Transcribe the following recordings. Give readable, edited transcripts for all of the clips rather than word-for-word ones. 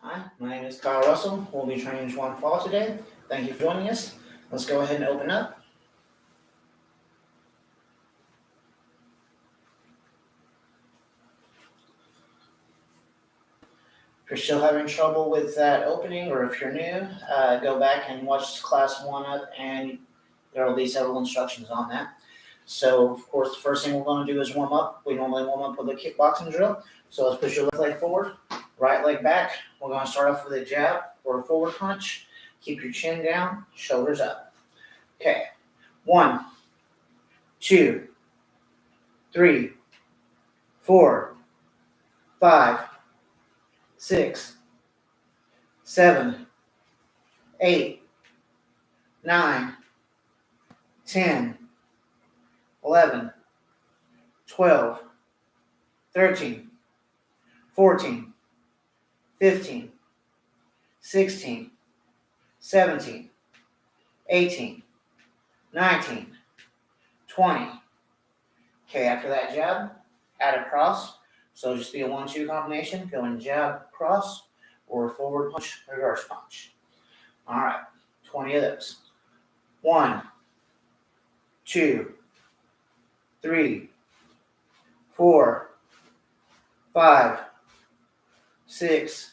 Hi, my name is Kyle Russell. We'll be training Chuan Fa today. Thank you for joining us. Let's go ahead and open up. If you're still having trouble with that opening, or if you're new, go back and watch class 1 up, and there will be several instructions on that. So, of course, the first thing we're going to do is warm up. We normally warm up with a kickboxing drill. So let's push your left leg forward, right leg back. We're going to start off with a jab or a forward punch. Keep your chin down, shoulders up. Okay, 1, 2, 3, 4, 5, 6, 7, 8, 9, 10, 11, 12, 13, 14, 15, 16, 17, 18, 19, 20. Okay, after that jab, add a cross. So just be a 1-2 combination, going jab, cross, or forward punch, reverse punch. All right, 20 of those. 1, 2, 3, 4, 5, 6,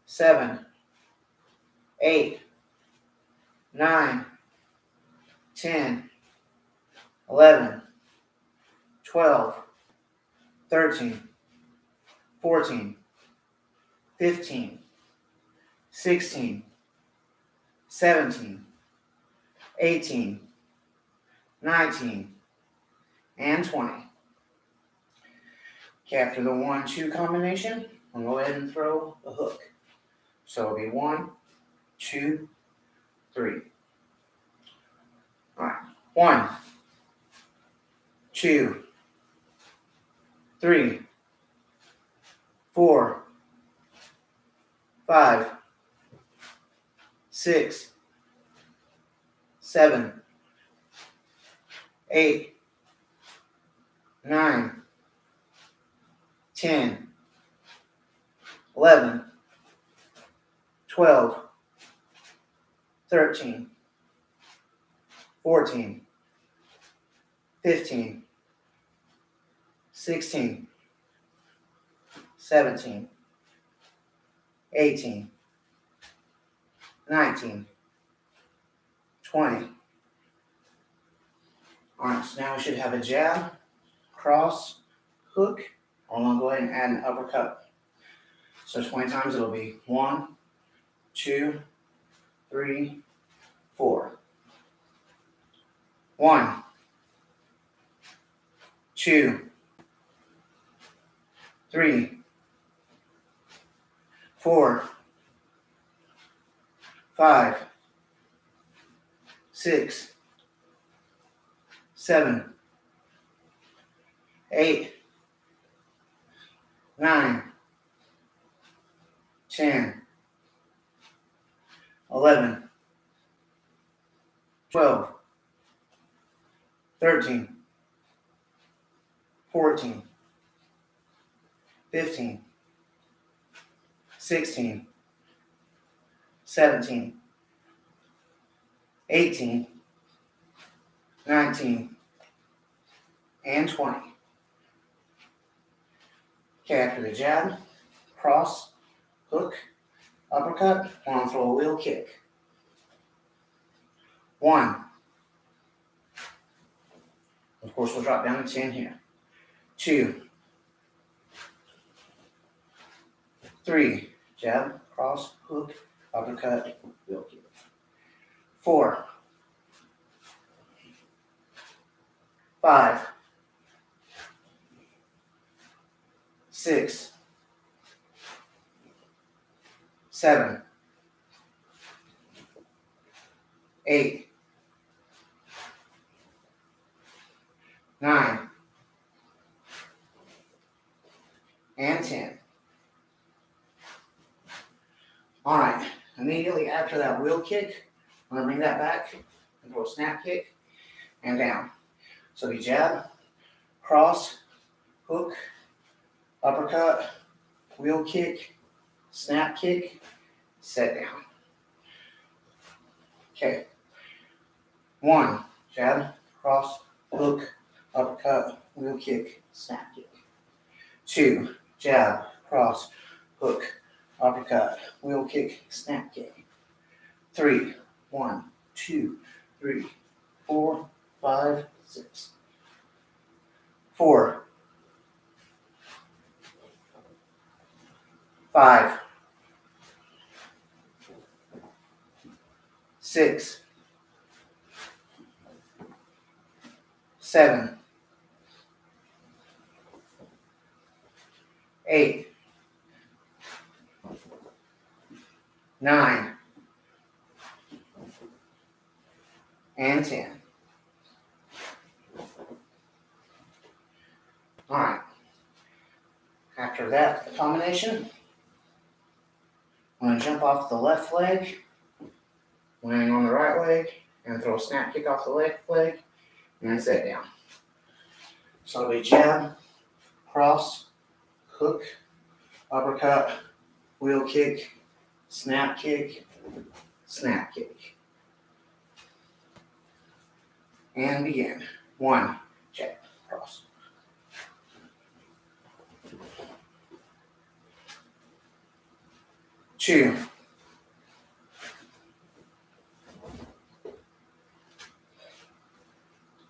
7, 8, 9, 10, 11, 12, 13, 14, 15, 16, 17, 18, 19, and 20. Okay, after the 1-2 combination, I'm going to go ahead and throw a hook. So it'll be 1, 2, 3. All right, 1, 2, 3, 4, 5, 6, 7, 8, 9, 10, 11, 12, 13, 14, 15, 16, 17, 18, 19, 20. All right, so now we should have a jab, cross, hook. I'm going to go ahead and add an uppercut. So 20 times it'll be 1, 2, 3, 4. 1, 2, 3, 4, 5, 6, 7, 8, 9, 10, 11, 12, 13, 14, 15, 16, 17, 18, 19, and 20. Okay, after the jab, cross, hook, uppercut, I'm going to throw a wheel kick. 1. Of course, we'll drop down to 10 here. 2, 3, jab, cross, hook, uppercut, wheel kick. 4, 5, 6, 7, 8, 9, and 10. All right, immediately after that wheel kick, I'm going to bring that back and throw a snap kick and down. So we jab, cross, hook, uppercut, wheel kick, snap kick, set down. Okay. 1, jab, cross, hook, uppercut, wheel kick, snap kick. 2, jab, cross, hook, uppercut, wheel kick, snap kick. 3, 1, 2, 3, 4, 5, 6. 4, 5, 6, 7, 8, 9, and 10. All right. After that combination, I'm going to jump off the left leg, landing on the right leg, and throw a snap kick off the left leg, and then set down. So it'll be jab, cross, hook, uppercut, wheel kick, snap kick, snap kick. And begin. 1, jab, cross. 2,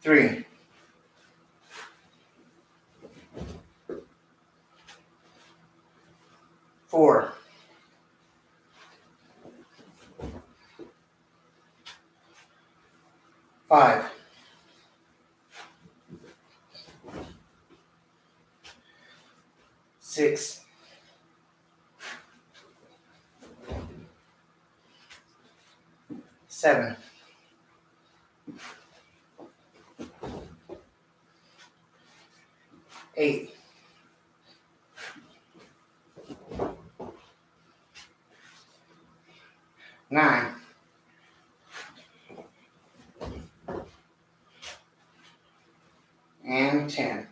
3, 4, 5, 6, 7, 8, 9, and 10.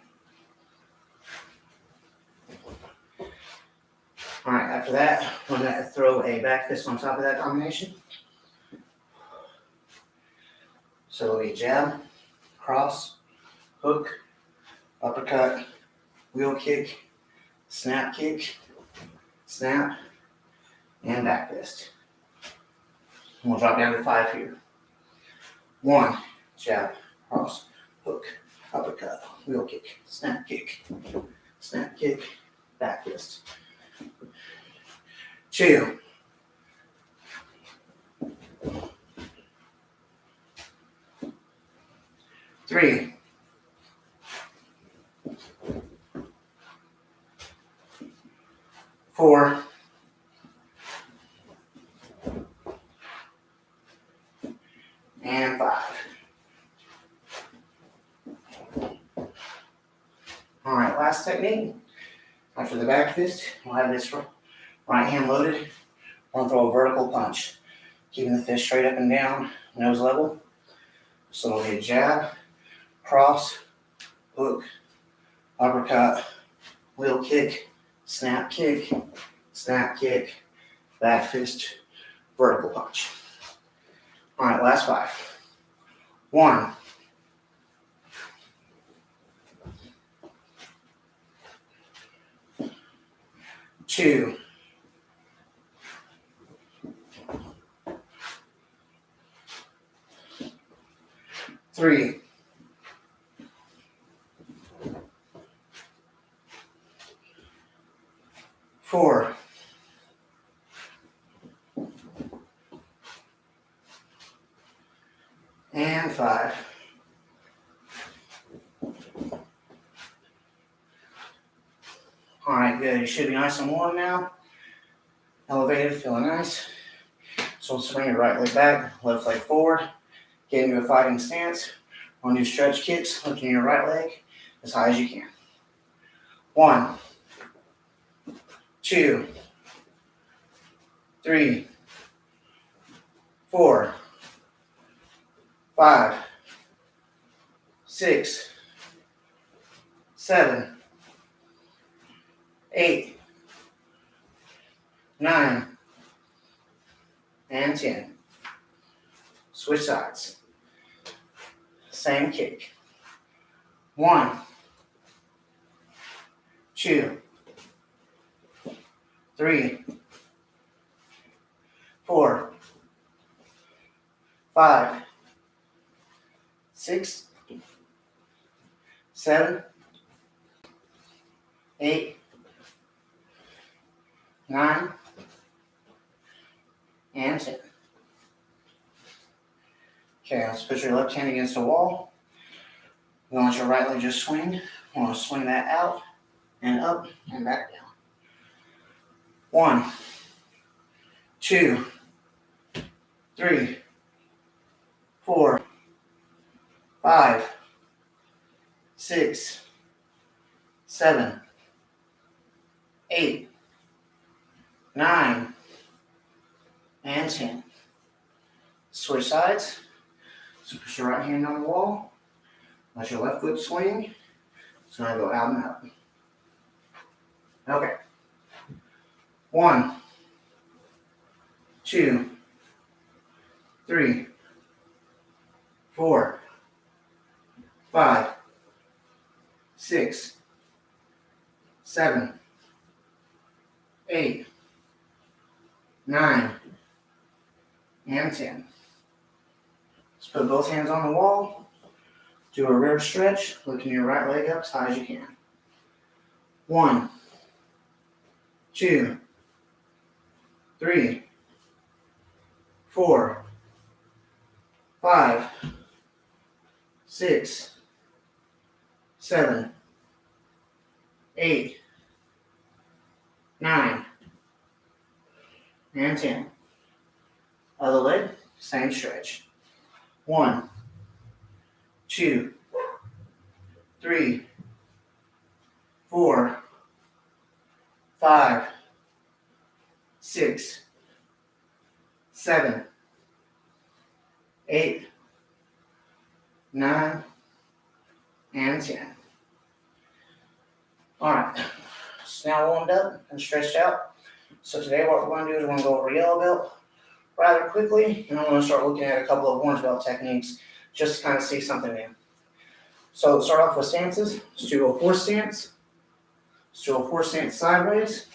All right, after that, I'm going to throw a back fist on top of that combination. So it'll be jab, cross, hook, uppercut, wheel kick, snap, and back fist. And we'll drop down to 5 here. 1, jab, cross, hook, uppercut, wheel kick, snap, back fist. 2, 3, 4, and 5. All right, last technique. After the back fist, we'll have this right hand loaded. We'll throw a vertical punch, keeping the fist straight up and down, nose level. So it'll be a jab, cross, hook, uppercut, wheel kick, snap kick, back fist, vertical punch. All right, last 5. 1, 2, 3, 4, and 5. All right, good. You should be nice and warm now. Elevated, feeling nice. So swing your right leg back, left leg forward. Get into a fighting stance. We'll do stretch kicks, lifting your right leg as high as you can. 1, 2, 3, 4, 5, 6, 7, 8, 9, and 10. Switch sides. Same kick. 1, 2, 3, 4, 5, 6, 7, 8, 9, and 10. Okay, let's put your left hand against the wall. You want your right leg just swing. You want to swing that out and up and back down. 1, 2, 3, 4, 5, 6, 7, 8, 9, and 10. Switch sides. So put your right hand on the wall. Let your left foot swing. It's going to go out and up. Okay. 1, 2, 3, 4, 5, 6, 7, 8, 9, and 10. Let's put both hands on the wall. Do a rear stretch, lifting your right leg up as high as you can. 1, 2, 3, 4, 5, 6, 7, 8, 9, and 10. Other leg, same stretch. 1, 2, 3, 4, 5, 6, 7, 8, 9, and 10. All right, so now warmed up and stretched out. So today what we're going to do is we're going to go over yellow belt rather quickly, and I'm going to start looking at a couple of orange belt techniques just to kind of see something new. So let's start off with stances. Let's do a horse stance. Let's do a horse stance sideways.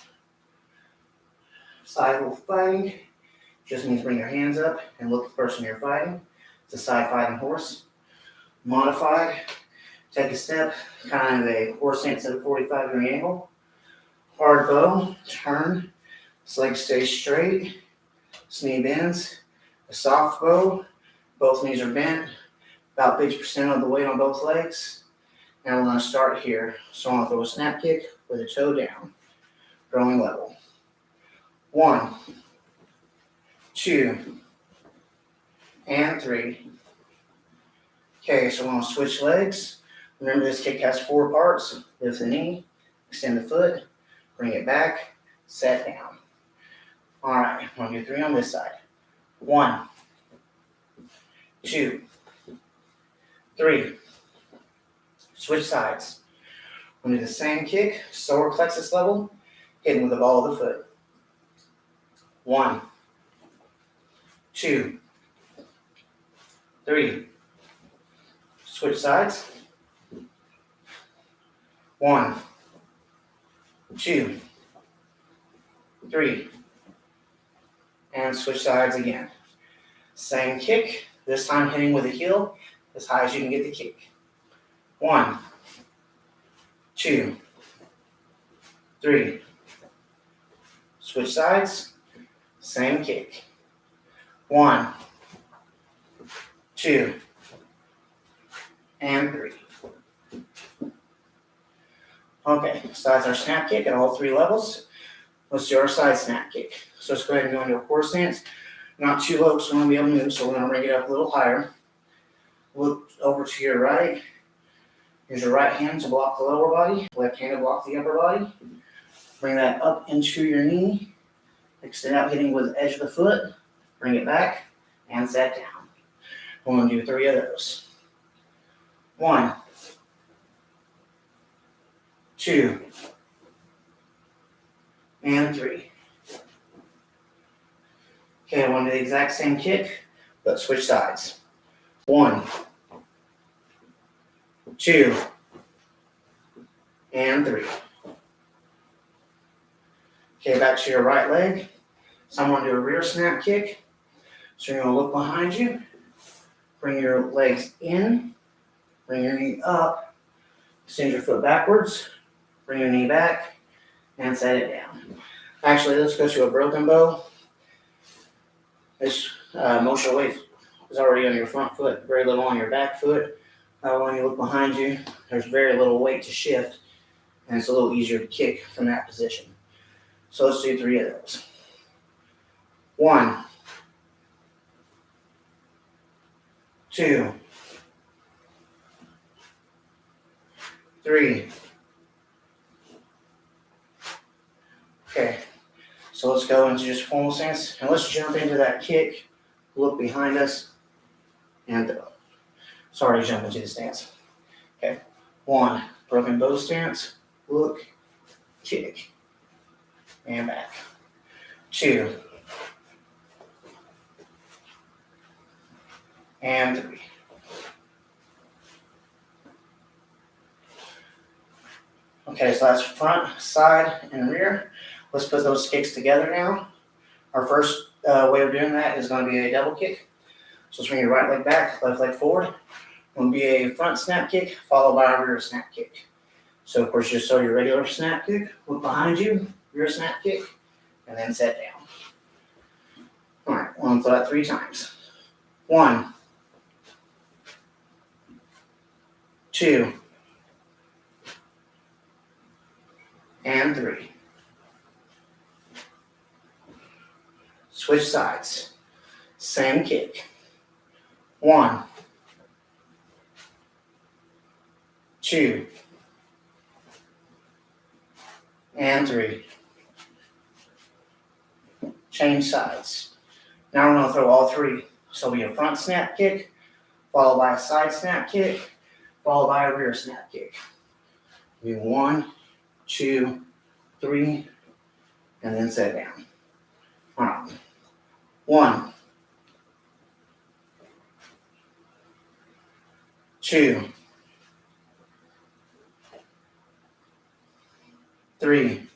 Side fighting just means bring your hands up and look at the person you're fighting. It's a side fighting horse. Modified, take a step, kind of a horse stance at a 45-degree angle. Hard bow, turn, this leg stays straight, this knee bends. A soft bow, both knees are bent, about 50% of the weight on both legs. Now we're going to start here. So I'm going to throw a snap kick with a toe down, growing level. 1, 2, and 3. Okay, so we're going to switch legs. Remember this kick has 4 parts. Lift the knee, extend the foot, bring it back, set down. All right, I'm going to do 3 on this side. 1, 2, 3. Switch sides. We're going to do the same kick, solar plexus level, hitting with the ball of the foot. 1, 2, 3. Switch sides. 1, 2, 3. And switch sides again. Same kick, this time hitting with the heel as high as you can get the kick. 1, 2, 3. Switch sides. Same kick. 1, 2, and 3. Okay, so that's our snap kick at all 3 levels. Let's do our side snap kick. So let's go ahead and go into a horse stance. Not too low, so we won't be able to move, so we're going to bring it up a little higher. Look over to your right. Use your right hand to block the lower body, left hand to block the upper body. Bring that up into your knee. Extend out, hitting with the edge of the foot. Bring it back and set down. We're going to do 3 of those. 1, 2, and 3. Okay, I want to do the exact same kick, but switch sides. 1, 2, and 3. Okay, back to your right leg. So I'm going to do a rear snap kick. So you're going to look behind you, bring your legs in, bring your knee up, send your foot backwards, bring your knee back, and set it down. Actually, let's go to a broken bow. This most of the weight is already on your front foot, very little on your back foot. When you look behind you, there's very little weight to shift, and it's a little easier to kick from that position. So let's do 3 of those. 1, 2, 3. Okay, so let's go into just formal stance, and let's jump into that kick, look behind us, and throw. Sorry to jump into the stance. Okay, 1, broken bow stance, look, kick, and back. 2, and 3. Okay, so that's front, side, and rear. Let's put those kicks together now. Our first way of doing that is going to be a double kick. So swing your right leg back, left leg forward. It will be a front snap kick followed by a rear snap kick. So of course, just so your regular snap kick, look behind you, rear snap kick, and then set down. All right, we'll throw that 3 times. 1, 2, and 3. Switch sides. Same kick. 1, 2, and 3. Change sides. Now we're going to throw all 3. So it'll be a front snap kick, followed by a side snap kick, followed by a rear snap kick. It'll be 1, 2, 3, and then set down. All right. 1, 2, 3.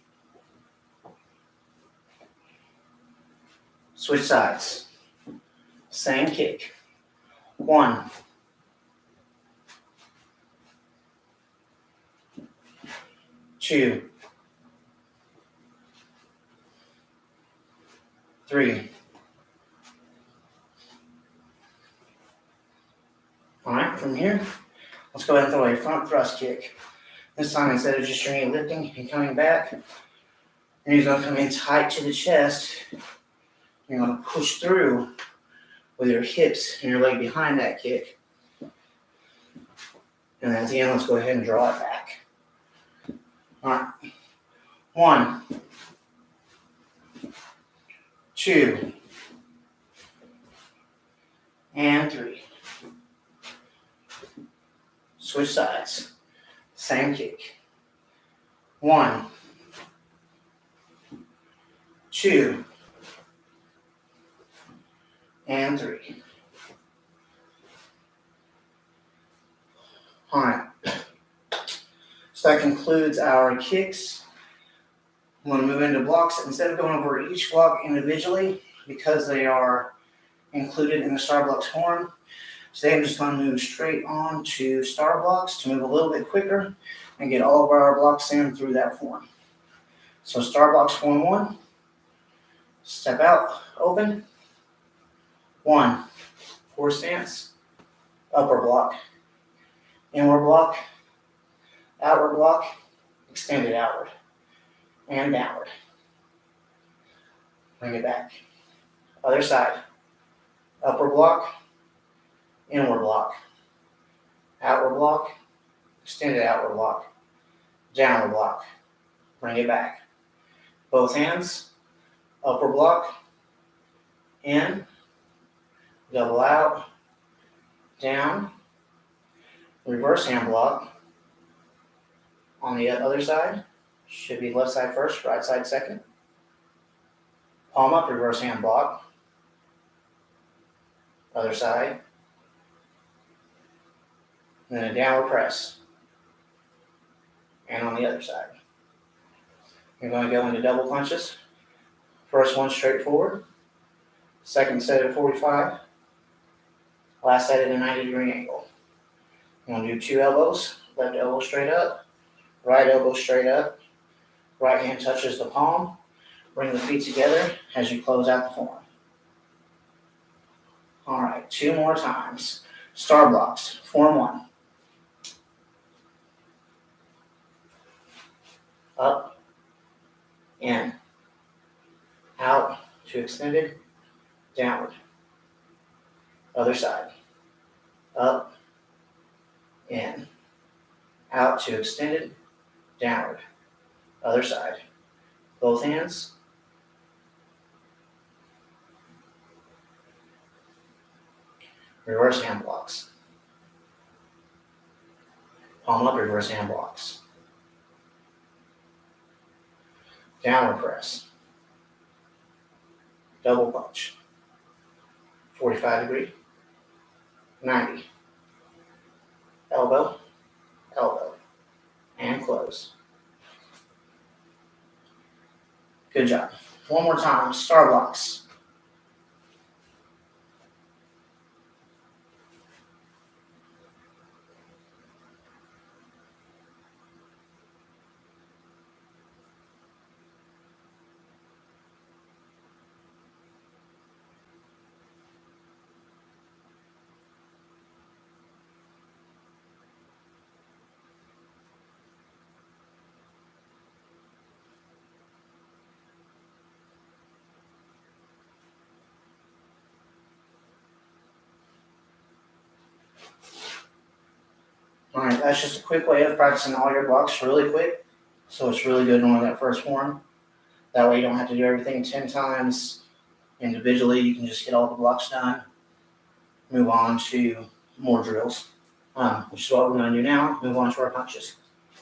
Switch sides. Same kick. 1, 2, 3. All right, from here, let's go ahead and throw a front thrust kick. This time, instead of just straight lifting and coming back, you're going to come in tight to the chest. You're going to push through with your hips and your leg behind that kick. And at the end, let's go ahead and draw it back. All right. 1, 2, and 3. Switch sides. Same kick. 1, 2, and 3. All right. So that concludes our kicks. I'm going to move into blocks. Instead of going over each block individually, because they are included in the star blocks form, today I'm just going to move straight on to star blocks to move a little bit quicker and get all of our blocks in through that form. So star blocks form 1, step out, open. 1, forward stance, upper block, inward block, outward block, extended outward, and downward. Bring it back. Other side, upper block, inward block, outward block, extended outward block, downward block. Bring it back. Both hands, upper block, in, double out, down, reverse hand block. On the other side, should be left side first, right side second. Palm up, reverse hand block. Other side. And then a downward press. And on the other side. You're going to go into double punches. First one straight forward. Second set at 45. Last set at a 90-degree angle. You're going to do 2 elbows. Left elbow straight up. Right elbow straight up. Right hand touches the palm. Bring the feet together as you close out the form. All right, 2 more times. Star blocks. Form 1. Up, in, out to extended, downward. Other side. Up, in, out to extended, downward. Other side. Both hands. Reverse hand blocks. Palm up, reverse hand blocks. Downward press. Double punch. 45 degree. 90. Elbow, elbow. And close. Good job. One more time. Star blocks. All right, that's just a quick way of practicing all your blocks really quick. So it's really good on that first form. That way you don't have to do everything 10 times individually. You can just get all the blocks done. Move on to more drills, which is what we're going to do now. Move on to our punches.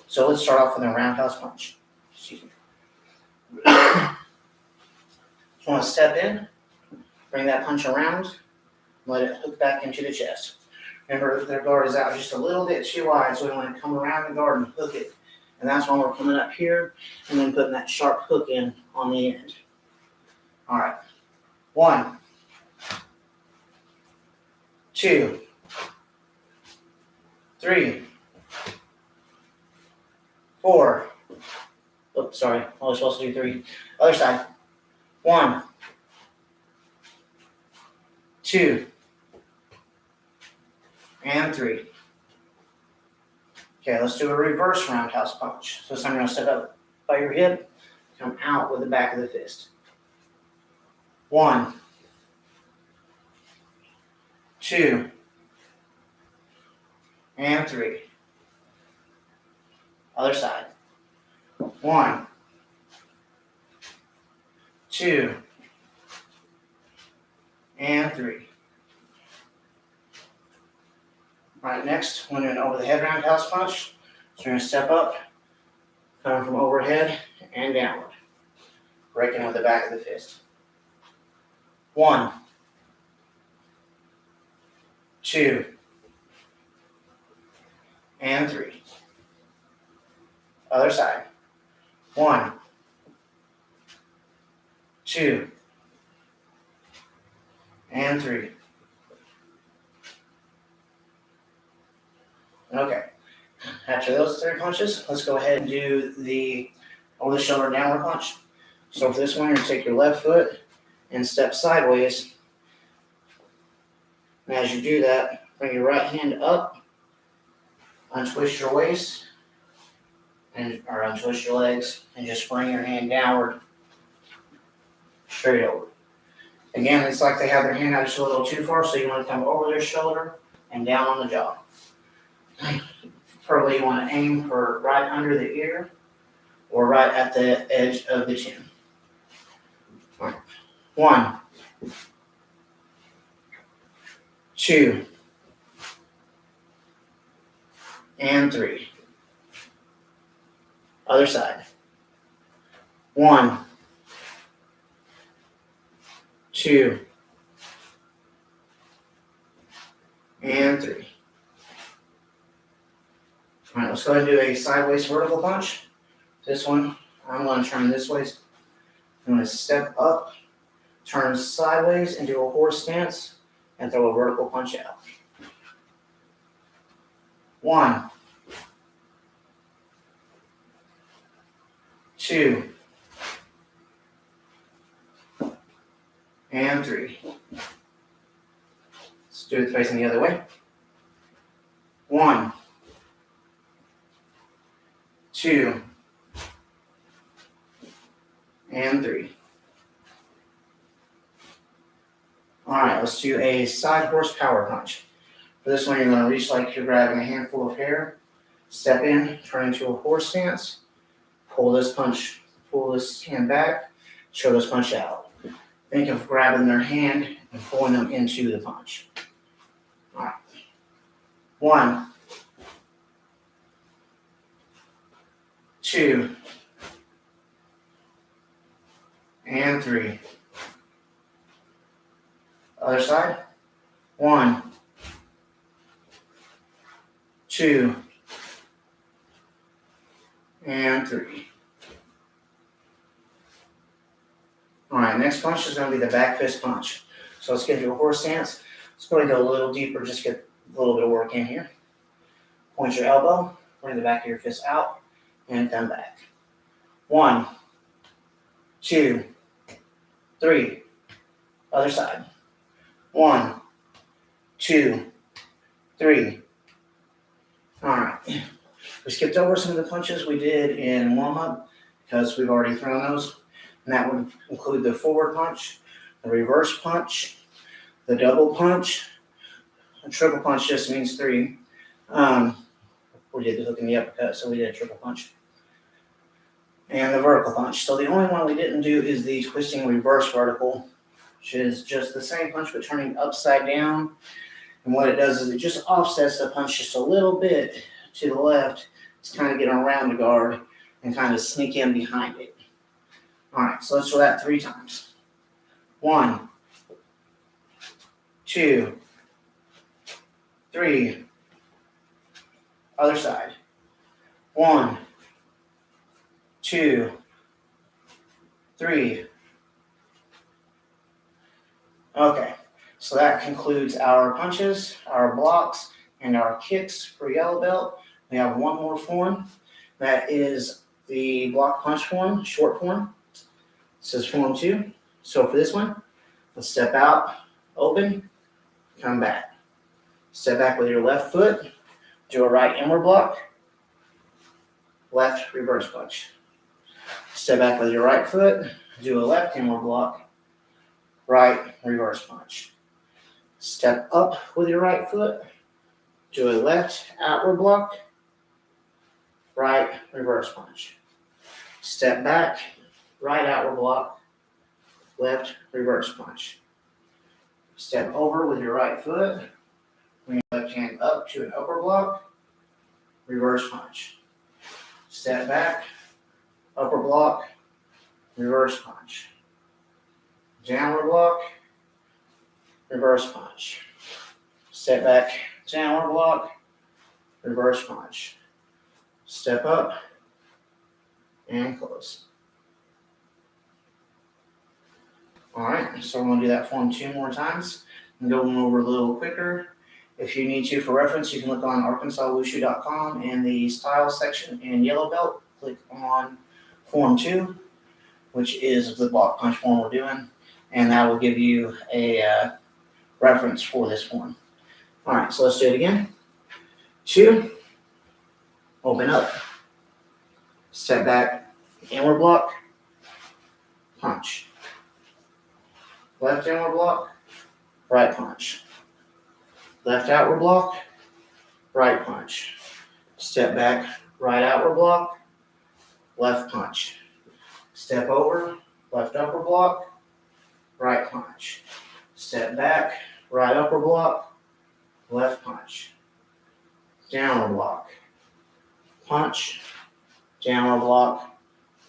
So let's start off with a roundhouse punch. Excuse me. Just want to step in, bring that punch around, let it hook back into the chest. Remember, their guard is out just a little bit too wide, so we want to come around the guard and hook it. And that's when we're coming up here and then putting that sharp hook in on the end. All right. 1, 2, 3, 4. Oops, sorry. I was supposed to do 3. Other side. 1, 2, and 3. Okay, let's do a reverse roundhouse punch. So I'm going to step up by your hip, come out with the back of the fist. 1, 2, and 3. Other side. 1, 2, and 3. All right, next, we're doing an over the head roundhouse punch. So we're going to step up, coming from overhead and downward, breaking with the back of the fist. 1, 2, and 3. Other side. 1, 2, and 3. Okay. After those 3 punches, let's go ahead and do the over the shoulder downward punch. So for this one, you're going to take your left foot and step sideways. And as you do that, bring your right hand up, untwist your waist, or untwist your legs, and just bring your hand downward, straight over. Again, it's like they have their hand out just a little too far, so you want to come over their shoulder and down on the jaw. Preferably you want to aim for right under the ear or right at the edge of the chin. All right. 1, 2, and 3. Other side. 1, 2, go ahead and do a sideways vertical punch. This one, I'm going to turn this way. I'm going to step up, turn sideways into a horse stance, and throw a vertical punch out. 1, 2, and 3. Let's do it facing the other way. 1, 2, and 3. All right, let's do a side horse power punch. For this one, you're going to reach like you're grabbing a handful of hair, step in, turn into a horse stance, pull this hand back, show this punch out. Think of grabbing their hand and pulling them into the punch. All right. 1, 2, and 3. Other side. 1, 2, and 3. All right, next punch is going to be the back fist punch. So let's get into a horse stance. Let's go into a little deeper, just get a little bit of work in here. Point your elbow, bring the back of your fist out, and come back. 1, 2, 3. Other side. 1, 2, 3. All right. We skipped over some of the punches we did in warm-up because we've already thrown those. And that would include the forward punch, the reverse punch, the double punch. A triple punch just means 3. We did the hook and the uppercut, so we did a triple punch. And the vertical punch. So the only one we didn't do is the twisting reverse vertical, which is just the same punch but turning upside down. And what it does is it just offsets the punch just a little bit to the left to kind of get around the guard and kind of sneak in behind it. All right, so let's do that 3 times. 1, 2, 3. Other side. 1, 2, 3. Okay, so that concludes our punches, our blocks, and our kicks for yellow belt. We have one more form. That is the block punch form, short form. This is form 2. So for this one, let's step out, open, come back. Step back with your left foot, do a right inward block, left reverse punch. Step back with your right foot, do a left inward block, right reverse punch. Step up with your right foot, do a left outward block, right reverse punch. Step back, right outward block, left reverse punch. Step over with your right foot, bring your left hand up to an upper block, reverse punch. Step back, upper block, reverse punch. Downward block, reverse punch. Step back, downward block, reverse punch. Step up, and close. All right, so we're going to do that form 2 more times and go over a little quicker. If you need to for reference, you can look on arkansaswushu.com in the style section in yellow belt. Click on form 2, which is the block punch form we're doing, and that will give you a reference for this form. All right, so let's do it again. 2, open up, step back, inward block, punch. Left inward block, right punch. Left outward block, right punch. Step back, right outward block, left punch. Step over, left upper block, right punch. Step back, right upper block, left punch. Downward block, punch, downward block,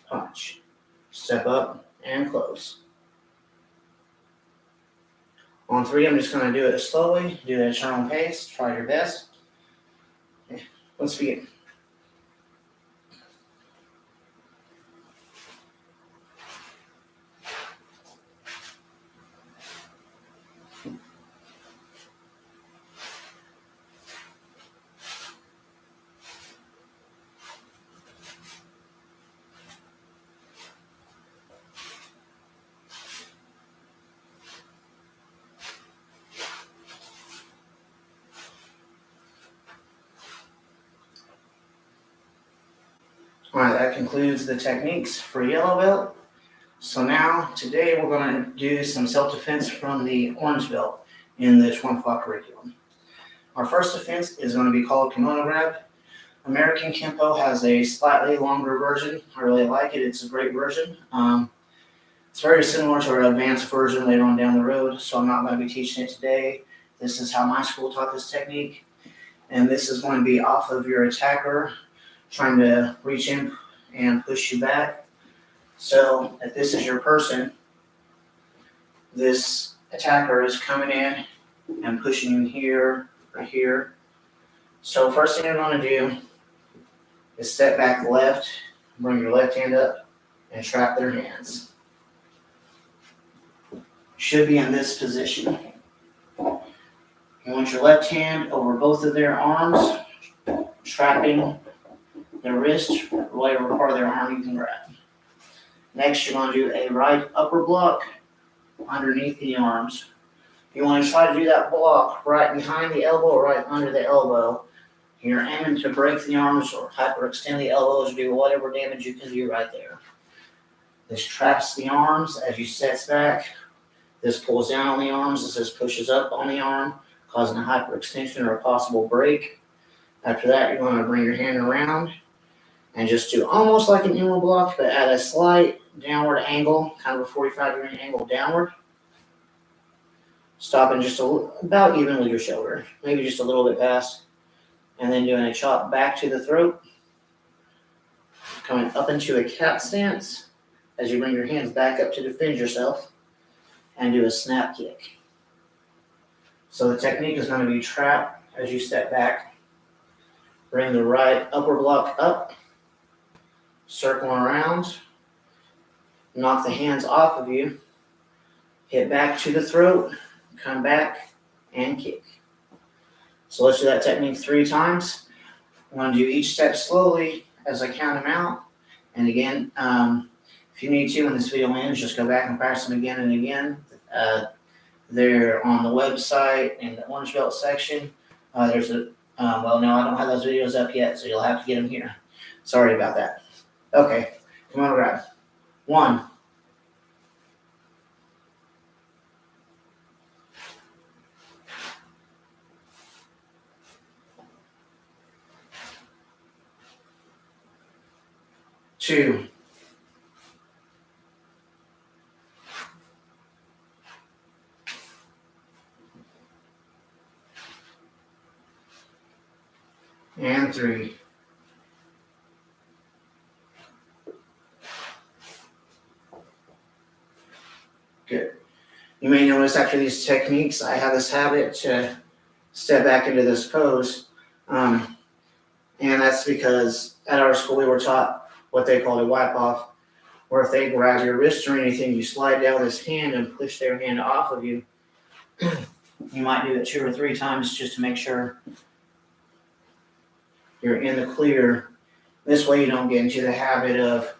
punch. Step up and close. On 3, I'm just going to do it slowly, do it at your own pace, try your best. Okay, let's begin. All right, that concludes the techniques for yellow belt. So now, today we're going to do some self-defense from the orange belt in the Chuan Fa curriculum. Our first defense is going to be called kimono grab. American Kempo has a slightly longer version. I really like it. It's a great version. It's very similar to our advanced version later on down the road, so I'm not going to be teaching it today. This is how my school taught this technique. And this is going to be off of your attacker, trying to reach in and push you back. So if this is your person, this attacker is coming in and pushing you here or here. So first thing you're going to do is step back left, bring your left hand up, and trap their hands. Should be in this position. You want your left hand over both of their arms, trapping their wrist, whatever part of their arm you can grab. Next, you're going to do a right upper block underneath the arms. You want to try to do that block right behind the elbow or right under the elbow. You're aiming to break the arms or hyperextend the elbows or do whatever damage you can do right there. This traps the arms as you set back. This pulls down on the arms. This pushes up on the arm, causing a hyperextension or a possible break. After that, you're going to bring your hand around and just do almost like an inward block, but at a slight downward angle, kind of a 45-degree angle downward. Stopping just about even with your shoulder, maybe just a little bit past. And then doing a chop back to the throat. Coming up into a cat stance as you bring your hands back up to defend yourself. And do a snap kick. So the technique is going to be trap as you step back. Bring the right upper block up. Circle around. Knock the hands off of you. Hit back to the throat. Come back and kick. So let's do that technique 3 times. I'm going to do each step slowly as I count them out. And again, if you need to, when this video ends, just go back and practice them again and again. They're on the website in the orange belt section. There's a, well, no, I don't have those videos up yet, so you'll have to get them here. Sorry about that. Okay, come on, grab. 1, 2, 3. Good. You may notice after these techniques, I have this habit to step back into this pose. And that's because at our school we were taught what they call a wipe off, where if they grab your wrist or anything, you slide down this hand and push their hand off of you. You might do it 2 or 3 times just to make sure you're in the clear. This way you don't get into the habit of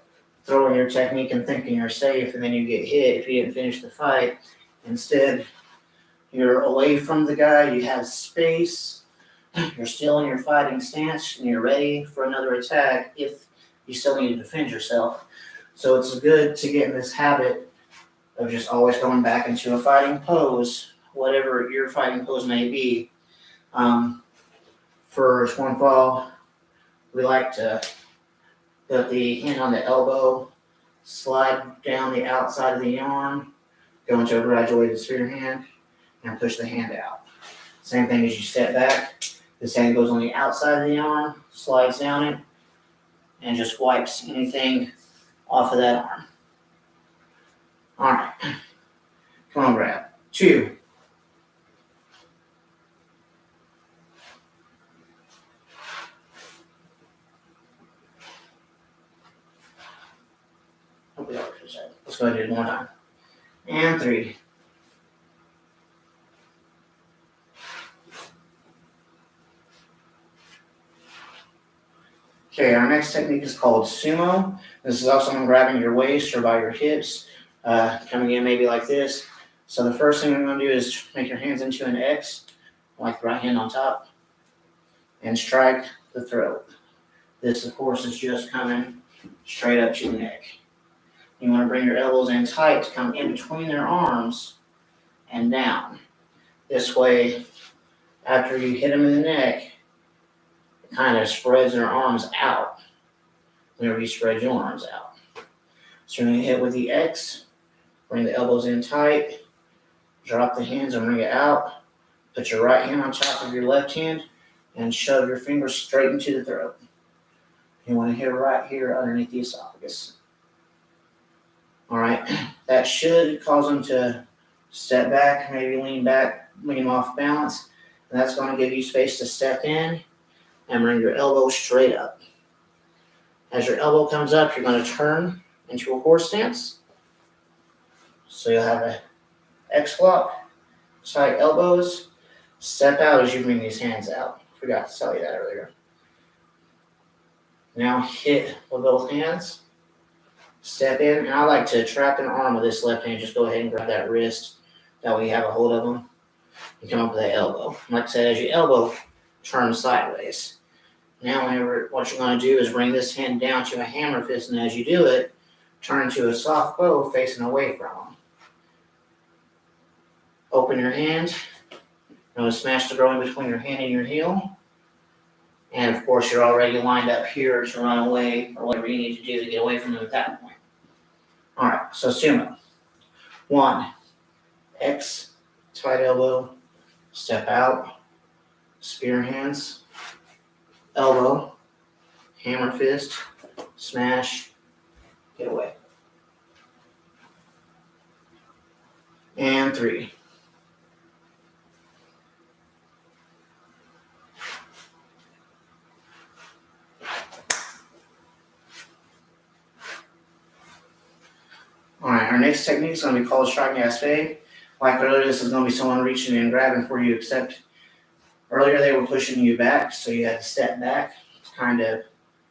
throwing your technique and thinking you're safe, and then you get hit if you didn't finish the fight. Instead, you're away from the guy, you have space, you're still in your fighting stance, and you're ready for another attack if you still need to defend yourself. So it's good to get in this habit of just always going back into a fighting pose, whatever your fighting pose may be. For Chuan Fa, we like to put the hand on the elbow, slide down the outside of the arm, go into a graduated sphere hand, and push the hand out. Same thing as you step back. This hand goes on the outside of the arm, slides down it, and just wipes anything off of that arm. All right. Come on, grab. 2. Let's go ahead and do it one more time. And 3. Okay, our next technique is called sumo. This is also grabbing your waist or by your hips, coming in maybe like this. So the first thing I'm going to do is make your hands into an X, like the right hand on top, and strike the throat. This, of course, is just coming straight up to the neck. You want to bring your elbows in tight to come in between their arms and down. This way, after you hit them in the neck, it kind of spreads their arms out whenever you spread your arms out. So you're going to hit with the X, bring the elbows in tight, drop the hands and bring it out. Put your right hand on top of your left hand and shove your fingers straight into the throat. You want to hit right here underneath the esophagus. All right, that should cause them to step back, maybe lean them off balance. And that's going to give you space to step in and bring your elbow straight up. As your elbow comes up, you're going to turn into a horse stance. So you'll have a X block, tight elbows, step out as you bring these hands out. Forgot to tell you that earlier. Now hit with both hands. Step in, and I like to trap an arm with this left hand. Just go ahead and grab that wrist. That way you have a hold of them. You come up with that elbow. Like I said, as your elbow, turn sideways. Now what you're going to do is bring this hand down to a hammer fist, and as you do it, turn to a soft bow facing away from them. Open your hand. You're going to smash the groin between your hand and your heel. And of course, you're already lined up here to run away or whatever you need to do to get away from them at that point. All right, so sumo. 1, X, tight elbow, step out, spear hands, elbow, hammer fist, smash, get away. And 3. All right, our next technique is going to be called striking ass fade. Like earlier, this is going to be someone reaching and grabbing for you, except earlier they were pushing you back, so you had to step back to kind of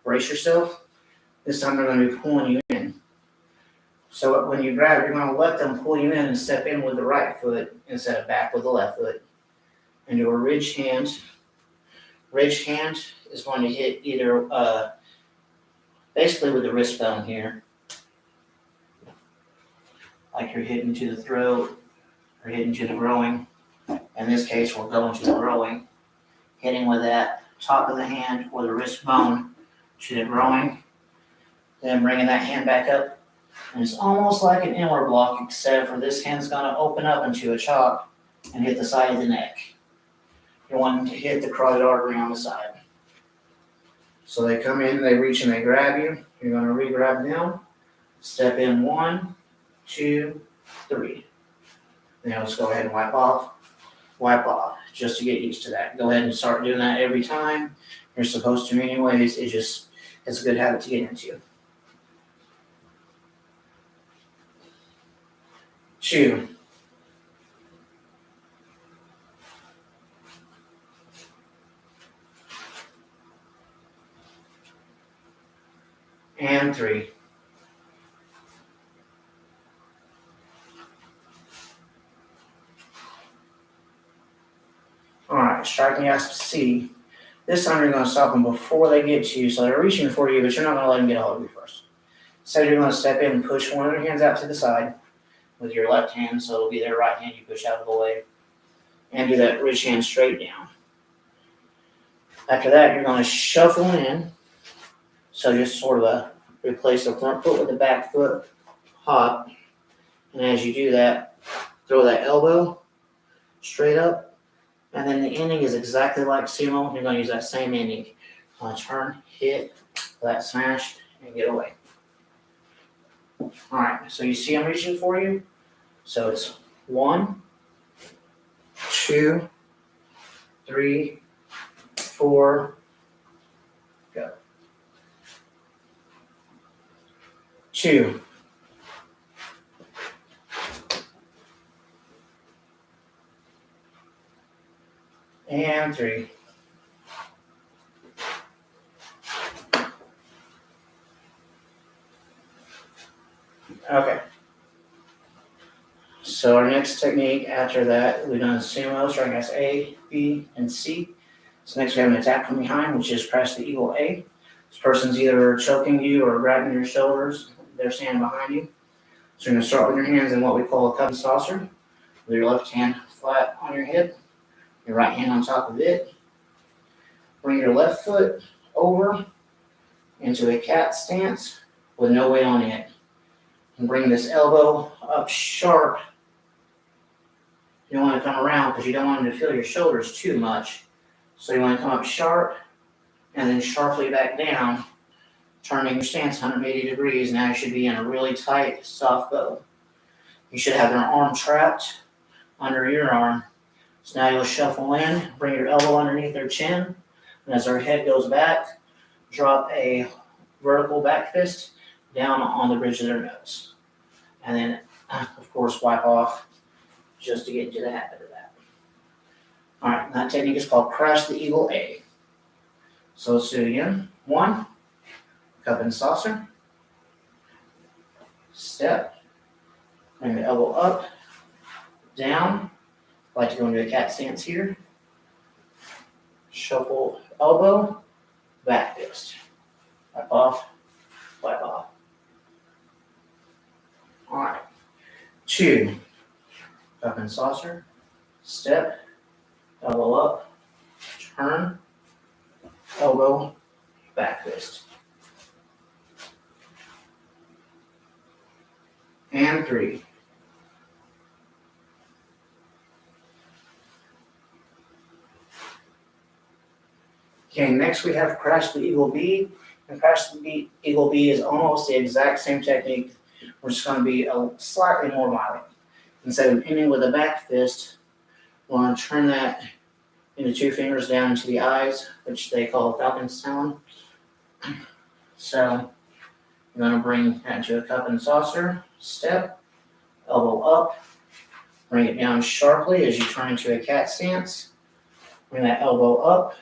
brace yourself. This time they're going to be pulling you in. So when you grab, you're going to let them pull you in and step in with the right foot instead of back with the left foot. And do a ridge hand. Ridge hand is going to hit either basically with the wrist bone here, like you're hitting to the throat or hitting to the groin. In this case, we're going to the groin, hitting with that top of the hand or the wrist bone to the groin, then bringing that hand back up. And it's almost like an inward block, except for this hand's going to open up into a chop and hit the side of the neck. You're wanting to hit the carotid artery on the side. So they come in, they reach, and they grab you. You're going to re-grab them. Step in 1, 2, 3. Now let's go ahead and wipe off, just to get used to that. Go ahead and start doing that every time. You're supposed to anyways. It's a good habit to get into. 2. And 3. All right, striking ass C. This time you're going to stop them before they get to you. So they're reaching for you, but you're not going to let them get a hold of you first. So you're going to step in and push one of your hands out to the side with your left hand. So it'll be their right hand you push out of the way. And do that ridge hand straight down. After that, you're going to shuffle in. So just sort of replace the front foot with the back foot, hop. And as you do that, throw that elbow straight up. And then the ending is exactly like sumo. You're going to use that same ending. Turn, hit, that smash, and get away. All right, so you see I'm reaching for you. So it's 1, 2, 3, 4, go. 2. And 3. Okay. So our next technique after that, we've done sumo, striking as A, B, and C. So next we have an attack from behind, which is press the eagle A. This person's either choking you or grabbing your shoulders. They're standing behind you. So you're going to start with your hands in what we call a cup and saucer, with your left hand flat on your hip, your right hand on top of it. Bring your left foot over into a cat stance with no weight on it. And bring this elbow up sharp. You don't want to come around because you don't want them to feel your shoulders too much. So you want to come up sharp and then sharply back down, turning your stance 180 degrees. Now you should be in a really tight, soft bow. You should have your arm trapped under your arm. So now you'll shuffle in, bring your elbow underneath their chin, and as their head goes back, drop a vertical back fist down on the bridge of their nose. And then, of course, wipe off just to get into the habit of that. All right, that technique is called Crash the Eagle A. So let's do it again. 1, cup and saucer, step, bring the elbow up, down. I like to go into a cat stance here. Shuffle elbow, back fist. Wipe off, wipe off. All right. 2, cup and saucer, step, elbow up, turn, elbow, back fist. And 3. Okay, next we have Crash the Eagle B. And Crash the Eagle B is almost the exact same technique. We're just going to be slightly more violent. Instead of ending with a back fist, we're going to turn that into 2 fingers down into the eyes, which they call a falcon's talon. So you're going to bring that into a cup and saucer, step, elbow up, bring it down sharply as you turn into a cat stance. Bring that elbow up,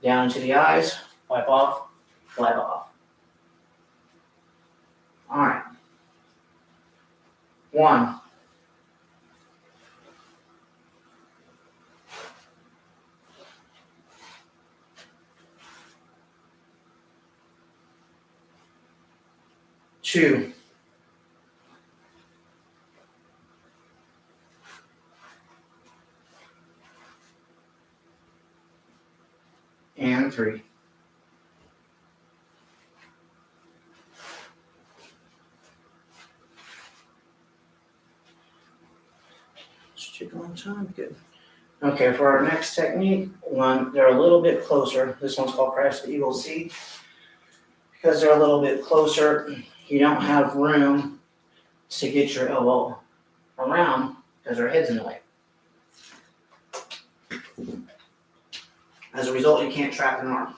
down into the eyes, wipe off, wipe off. All right. 1. 2. And 3. Just check on time. Good. Okay, for our next technique, they're a little bit closer. This one's called Crash the Eagle C. Because they're a little bit closer, you don't have room to get your elbow around because their head's in the way. As a result, you can't trap an arm.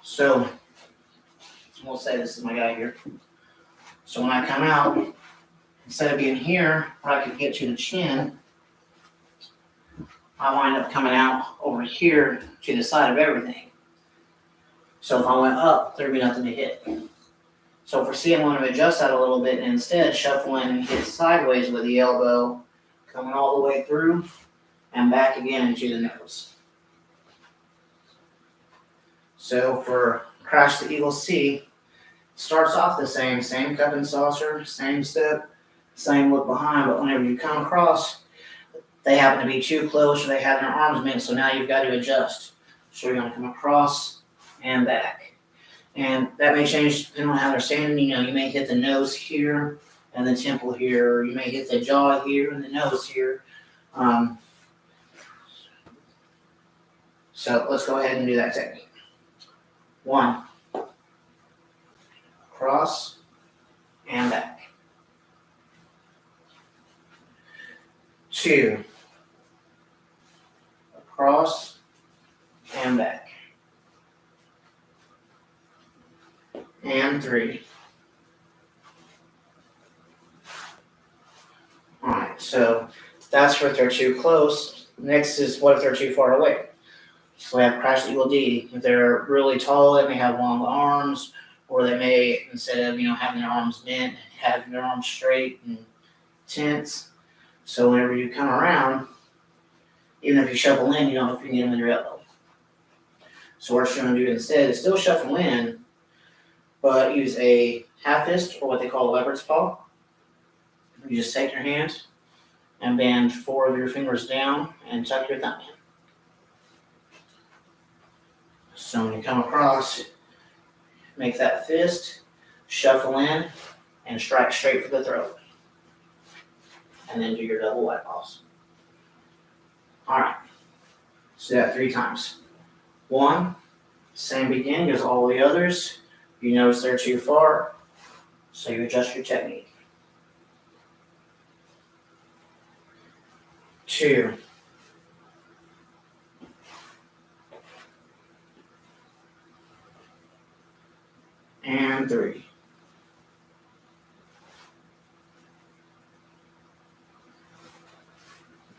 So, we'll say this is my guy here. So when I come out, instead of being here where I could get to the chin, I wind up coming out over here to the side of everything. So if I went up, there'd be nothing to hit. So for C, I want to adjust that a little bit and instead shuffle in and hit sideways with the elbow, coming all the way through and back again into the nose. So for Crash the Eagle C, starts off the same cup and saucer, same step, same look behind, but whenever you come across, they happen to be too close or they have their arms mixed, so now you've got to adjust. So you're going to come across and back. And that may change depending on how they're standing. You know, you may hit the nose here and the temple here, or you may hit the jaw here and the nose here. So let's go ahead and do that technique. 1, cross and back. 2, across and back. And 3. All right, so that's for if they're too close. Next is what if they're too far away. So we have Crash the Eagle D. If they're really tall, they may have long arms, or they may, instead of having their arms bent, have their arms straight and tense. So whenever you come around, even if you shuffle in, you don't have to get them with your elbow. So what you're going to do instead is still shuffle in, but use a half fist, or what they call a leopard's paw. You just take your hand and bend 4 of your fingers down and tuck your thumb in. So when you come across, make that fist, shuffle in, and strike straight for the throat. And then do your double white balls. All right, so that 3 times. 1, same begin, goes all the others. You notice they're too far, so you adjust your technique. 2, and 3.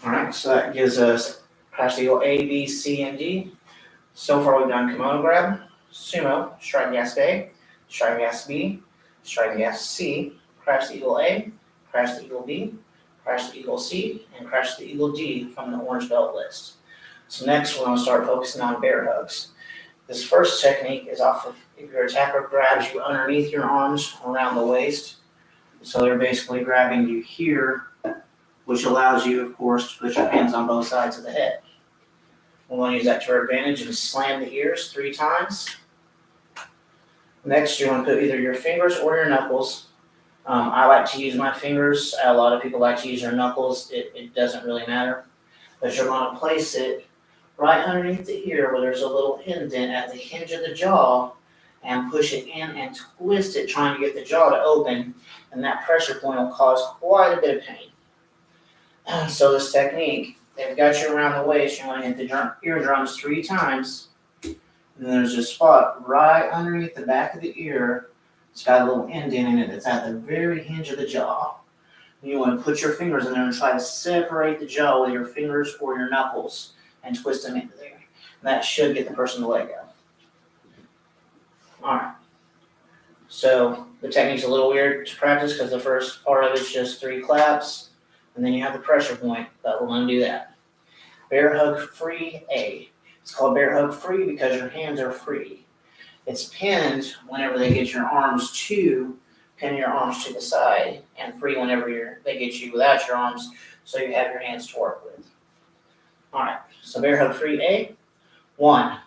All right, so that gives us crash eagle A, B, C, and D. So far we've done kimono grab, sumo, strike gas A, strike gas B, strike gas C, crash the eagle A, crash the eagle B, crash the eagle C, and crash the eagle D from the orange belt list. So next we're going to start focusing on bear hugs. This first technique is off of if your attacker grabs you underneath your arms around the waist. So they're basically grabbing you here, which allows you, of course, to put your hands on both sides of the head. We're going to use that to our advantage and slam the ears 3 times. Next, you're going to put either your fingers or your knuckles. I like to use my fingers. A lot of people like to use their knuckles. It doesn't really matter. But you're going to place it right underneath the ear where there's a little indent at the hinge of the jaw, and push it in and twist it, trying to get the jaw to open. And that pressure point will cause quite a bit of pain. So this technique, they've got you around the waist. You want to hit the eardrums 3 times. And then there's a spot right underneath the back of the ear. It's got a little indent in it that's at the very hinge of the jaw. And you want to put your fingers in there and try to separate the jaw with your fingers or your knuckles and twist them into there. And that should get the person to let go. All right. So the technique's a little weird to practice because the first part of it's just 3 claps. And then you have the pressure point, but we're going to do that. Bear hug free A. It's called bear hug free because your hands are free. It's pinned whenever they get your arms to, pin your arms to the side, and free whenever they get you without your arms, so you have your hands to work with. All right, so bear hug free A. 1.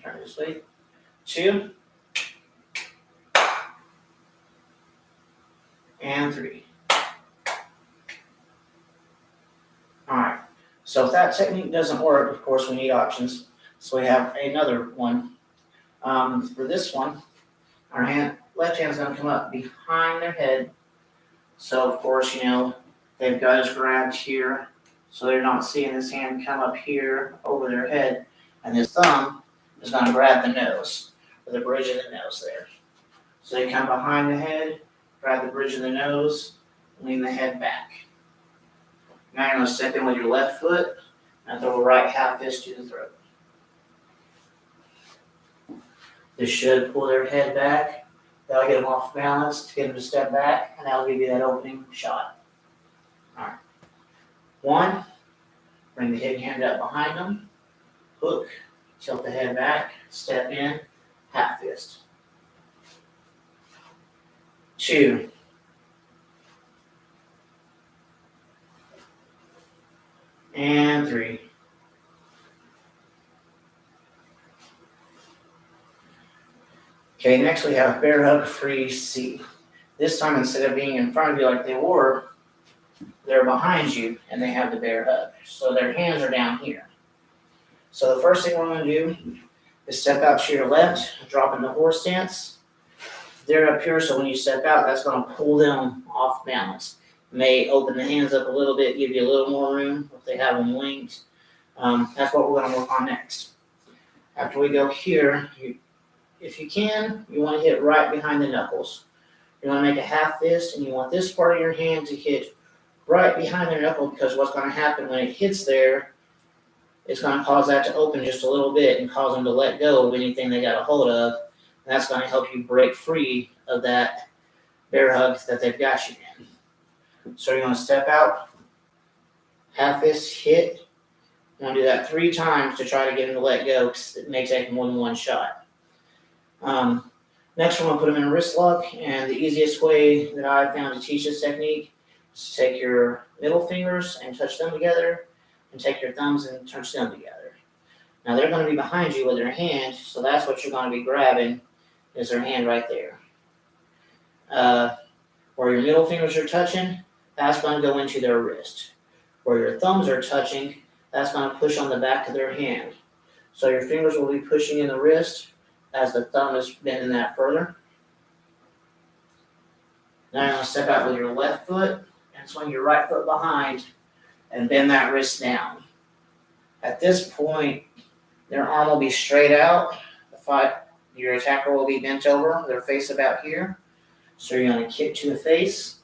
Turn this way. 2. And 3. All right, so if that technique doesn't work, of course, we need options. So we have another one. For this one, our left hand's going to come up behind their head. So, of course, they've got us grabbed here, so they're not seeing this hand come up here over their head. And this thumb is going to grab the nose, or the bridge of the nose there. So they come behind the head, grab the bridge of the nose, lean the head back. Now you're going to step in with your left foot and throw a right half fist to the throat. This should pull their head back. That'll get them off balance to get them to step back, and that'll give you that opening shot. All right. 1, bring the hidden hand up behind them, hook, tilt the head back, step in, half fist. 2, and 3. Okay, next we have bear hug free C. This time, instead of being in front of you like they were, they're behind you and they have the bear hug. So their hands are down here. So the first thing we're going to do is step out to your left, drop in the horse stance. They're up here, so when you step out, that's going to pull them off balance. May open the hands up a little bit, give you a little more room if they have them linked. That's what we're going to work on next. After we go here, if you can, you want to hit right behind the knuckles. You want to make a half fist, and you want this part of your hand to hit right behind their knuckle, because what's going to happen when it hits there, it's going to cause that to open just a little bit and cause them to let go of anything they got a hold of. And that's going to help you break free of that bear hug that they've got you in. So you're going to step out, half fist hit, You want to do that 3 times to try to get him to let go, because it may take more than one shot. Next, we're going to put him in a wrist lock, and the easiest way that I've found to teach this technique is to take your middle fingers and touch them together, and take your thumbs and touch them together. Now, they're going to be behind you with their hand, so that's what you're going to be grabbing, is their hand right there. Where your middle fingers are touching, that's going to go into their wrist. Where your thumbs are touching, that's going to push on the back of their hand. So your fingers will be pushing in the wrist as the thumb is bending that further. Now you're going to step out with your left foot and swing your right foot behind and bend that wrist down. At this point, their arm will be straight out. Your attacker will be bent over, their face about here. So you're going to kick to the face,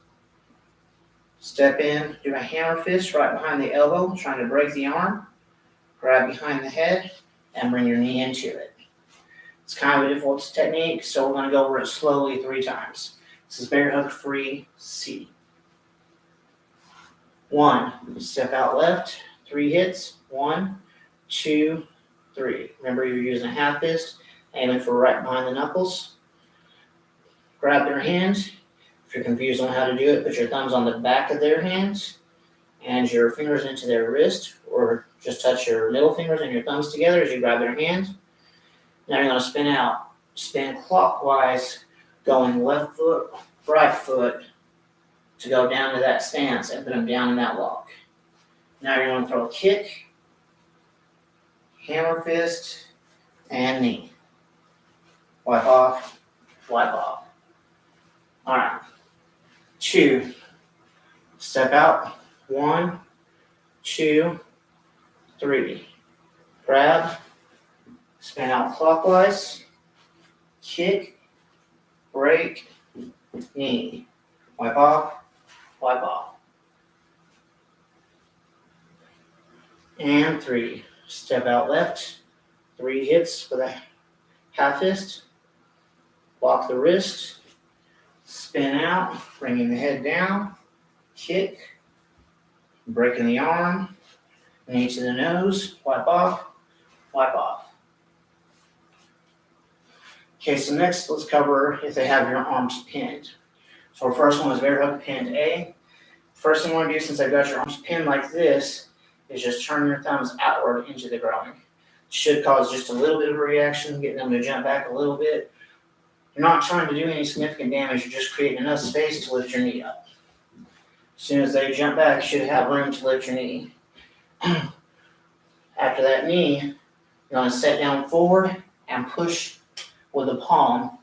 step in, do a hammer fist right behind the elbow, trying to break the arm, grab behind the head, and bring your knee into it. It's kind of a difficult technique, so we're going to go over it slowly 3 times. This is bear hug free C. 1, step out left, 3 hits, 1, 2, 3. Remember, you're using a half fist, aiming for right behind the knuckles. Grab their hands. If you're confused on how to do it, put your thumbs on the back of their hands and your fingers into their wrist, or just touch your middle fingers and your thumbs together as you grab their hands. Now you're going to spin out. Spin clockwise, going left foot, right foot, to go down to that stance and put them down in that lock. Now you're going to throw a kick, hammer fist, and knee. Wipe off, wipe off. All right. 2, step out, 1, 2, 3. Grab, spin out clockwise, kick, break, knee. Wipe off, wipe off. And 3, step out left, 3 hits with a half fist, lock the wrist, spin out, bringing the head down, kick, breaking the arm, knee to the nose, wipe off, wipe off. Okay, so next let's cover if they have your arms pinned. So our first one is bear hug pinned A. First thing you want to do, since I've got your arms pinned like this, is just turn your thumbs outward into the groin. Should cause just a little bit of a reaction, getting them to jump back a little bit. You're not trying to do any significant damage, you're just creating enough space to lift your knee up. As soon as they jump back, you should have room to lift your knee. After that knee, you're going to set down forward and push with the palm.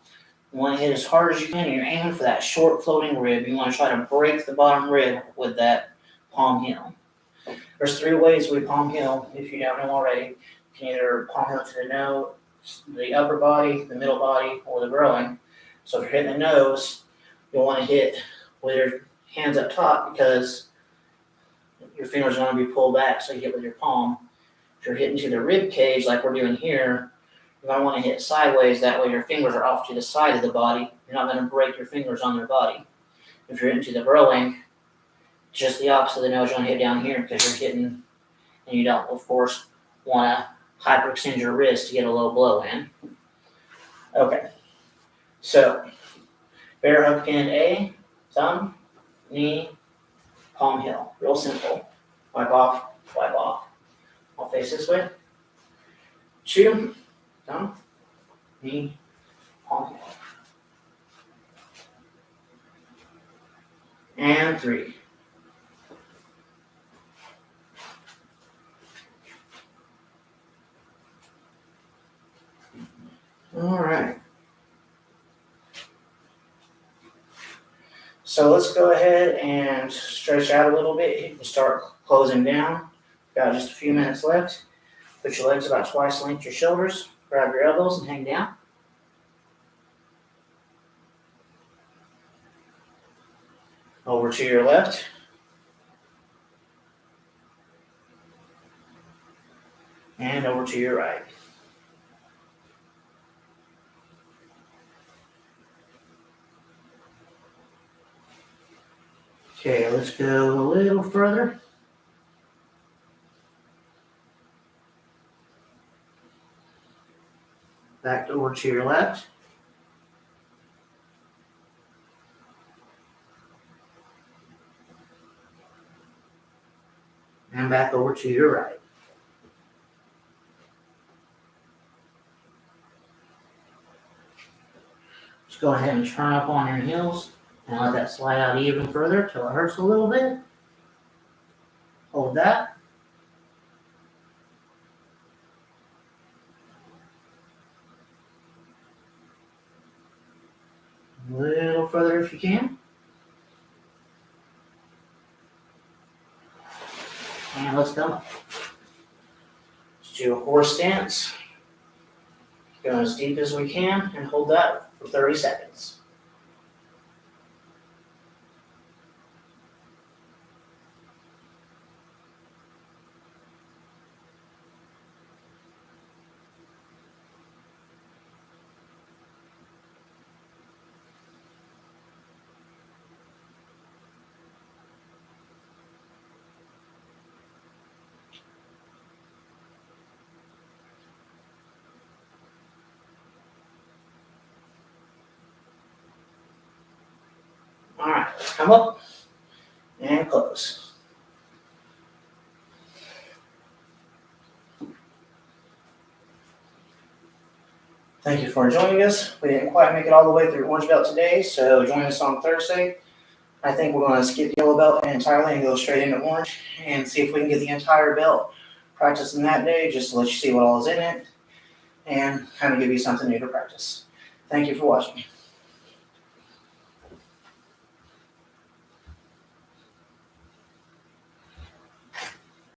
You want to hit as hard as you can, and you're aiming for that short floating rib. You want to try to break the bottom rib with that palm heel. There's 3 ways we palm heel, if you don't know already. You can either palm heel to the nose, the upper body, the middle body, or the groin. So if you're hitting the nose, you'll want to hit with your hands up top, because your fingers are going to be pulled back, so you hit with your palm. If you're hitting to the rib cage like we're doing here, you're going to want to hit sideways. That way your fingers are off to the side of the body. You're not going to break your fingers on their body. If you're hitting to the groin, just the opposite of the nose, you're going to hit down here, because you're hitting, and you don't, of course, want to hyperextend your wrist to get a low blow in. Okay, so bear hug pinned A, thumb, knee, palm heel. Real simple. Wipe off, wipe off. I'll face this way. 2, thumb, knee, palm heel. And 3. All right. So let's go ahead and stretch out a little bit. You can start closing down. Got just a few minutes left. Put your legs about twice the length of your shoulders. Grab your elbows and hang down. Over to your left. And over to your right. Okay, let's go a little further. over to your left. And back over to your right. Just go ahead and turn up on your heels and let that slide out even further till it hurts a little bit. Hold that. A little further if you can. And let's come up. Let's do a horse stance. Go as deep as we can and hold that for 30 seconds. All right, let's come up and close. Thank you for joining us. We didn't quite make it all the way through orange belt today, so join us on Thursday. I think we're going to skip yellow belt entirely and go straight into orange and see if we can get the entire belt practicing that day, just to let you see what all is in it and kind of give you something new to practice. Thank you for watching.